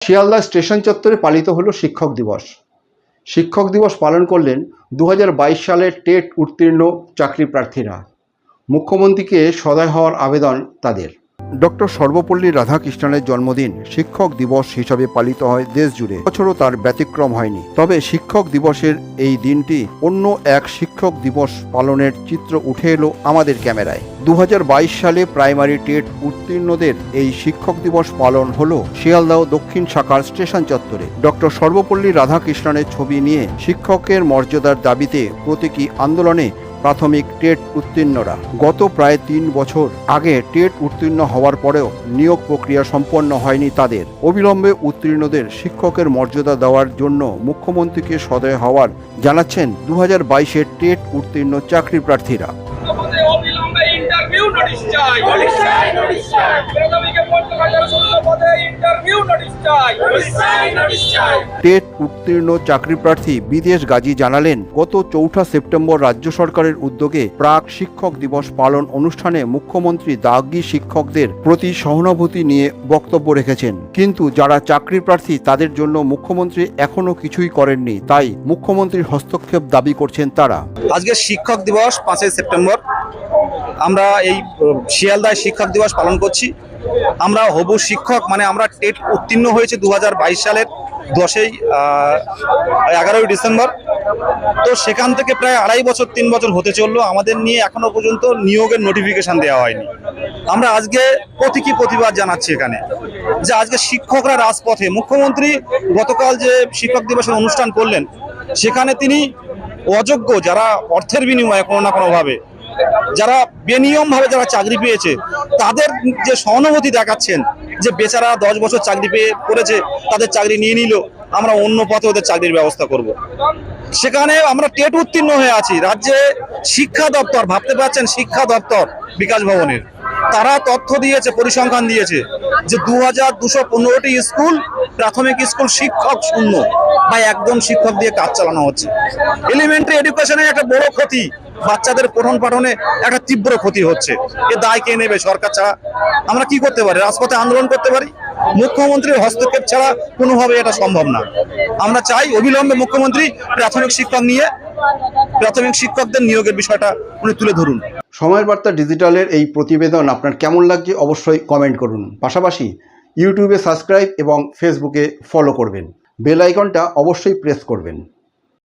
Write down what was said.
Sealdah station চত্বরে পালিত হলো শিক্ষক দিবস। শিক্ষক দিবস পালন করলেন 2022 সালের টেট উত্তীর্ণ চাকরি প্রার্থীরা। মুখ্যমন্ত্রীকে সদয় হওয়ার আবেদন তাদের। ডক্টর সর্বপল্লী রাধাকৃষ্ণনের জন্মদিন শিক্ষক দিবস হিসাবে পালিত হয় দেশ জুড়ে। বছরও তার ব্যতিক্রম হয়নি। তবে শিক্ষক দিবসের এই দিনটি অন্য এক শিক্ষক দিবস পালনের চিত্র উঠে এলো আমাদের ক্যামেরায়। 2022 সালে প্রাইমারি টেট উত্তীর্ণদের এই শিক্ষক দিবস পালন হলো শিয়ালদহ দক্ষিণ শাখার স্টেশন চত্বরে। ডক্টর সর্বপল্লী রাধাকৃষ্ণনের ছবি নিয়ে শিক্ষকের মর্যাদার দাবিতে প্রতীকী আন্দোলনে প্রাথমিক টেট উত্তীর্ণরা। গত প্রায় 3 বছর আগে টেট উত্তীর্ণ হওয়ার পরেও নিয়োগ প্রক্রিয়া সম্পন্ন হয়নি তাদের। অবিলম্বে উত্তীর্ণদের শিক্ষকের মর্যাদা দেওয়ার জন্য মুখ্যমন্ত্রীকে সদয় হওয়ার জানাচ্ছেন 2022-এর টেট উত্তীর্ণ চাকরি প্রার্থীরা। টেট উত্তীর্ণ চাকরি প্রার্থী বিদেশ গাজী জানালেন, গত 4 সেপ্টেম্বর রাজ্য সরকারের উদ্যোগে প্রাক শিক্ষক দিবস পালন অনুষ্ঠানে মুখ্যমন্ত্রী দাগি শিক্ষকদের প্রতি সহানুভূতি নিয়ে বক্তব্য রেখেছেন। কিন্তু যারা চাকরি প্রার্থী তাদের জন্য মুখ্যমন্ত্রী এখনো কিছুই করেননি, তাই মুখ্যমন্ত্রীর হস্তক্ষেপ দাবি করছেন তারা। আজকে শিক্ষক দিবস 5 সেপ্টেম্বর, আমরা এই শিয়ালদায় শিক্ষক দিবস পালন করছি। আমরা হবু শিক্ষক, মানে আমরা টেট উত্তীর্ণ হয়েছে 2022 সালের 11ই ডিসেম্বর। তো সেখান থেকে প্রায় 2.5 বছর 3 বছর হতে চললো, আমাদের নিয়ে এখনো পর্যন্ত নিয়োগের নোটিফিকেশন দেওয়া হয়নি। আমরা আজকে প্রতীকী প্রতিবাদ জানাচ্ছি এখানে যে আজকে শিক্ষকরা রাজপথে। মুখ্যমন্ত্রী গতকাল যে শিক্ষক দিবসের অনুষ্ঠান করলেন, সেখানে তিনি অযোগ্য যারা অর্থের বিনিময়ে কোনো না কোনোভাবে যারা বেনিয়মভাবে যারা চাকরি পেয়েছে তাদের যে সহানুভূতি দেখাচ্ছেন, যে বেচারা 10 বছর চাকরি পেয়ে করেছে, তাদের চাকরি নিয়ে নিল, আমরা অন্য পথে ওদের চাকরির ব্যবস্থা করব। সেখানে আমরা টেট উত্তীর্ণ হয়ে আছি। রাজ্যে শিক্ষা দপ্তর, ভাবতে পারছেন, শিক্ষা দপ্তর বিকাশ ভবনের তারা তথ্য দিয়েছে, পরিসংখ্যান দিয়েছে যে 2215টি স্কুল, প্রাথমিক স্কুল শিক্ষক শূন্য বা একদম শিক্ষক দিয়ে কাজ চালানো হচ্ছে। এলিমেন্টারি এডুকেশনের একটা বড় ক্ষতি, বাচ্চাদের পঠন পাঠনে একটা তীব্র ক্ষতি হচ্ছে। এ দায় কে নেবে? সরকার ছাড়া। আমরা কি করতে পারি? রাজপথে আন্দোলন করতে পারি। মুখ্যমন্ত্রীর হস্তক্ষেপ ছাড়া কোনোভাবে এটা সম্ভব না। আমরা চাই অবিলম্বে মুখ্যমন্ত্রী প্রাথমিক শিক্ষক নিয়ে প্রাথমিক শিক্ষকদের নিয়োগের বিষয়টা উনি তুলে ধরুন। সময়ের বার্তা ডিজিটালের এই প্রতিবেদন আপনার কেমন লাগছে অবশ্যই কমেন্ট করুন। পাশাপাশি ইউটিউবে সাবস্ক্রাইব এবং ফেসবুকে ফলো করবেন। বেল আইকনটা অবশ্যই প্রেস করবেন।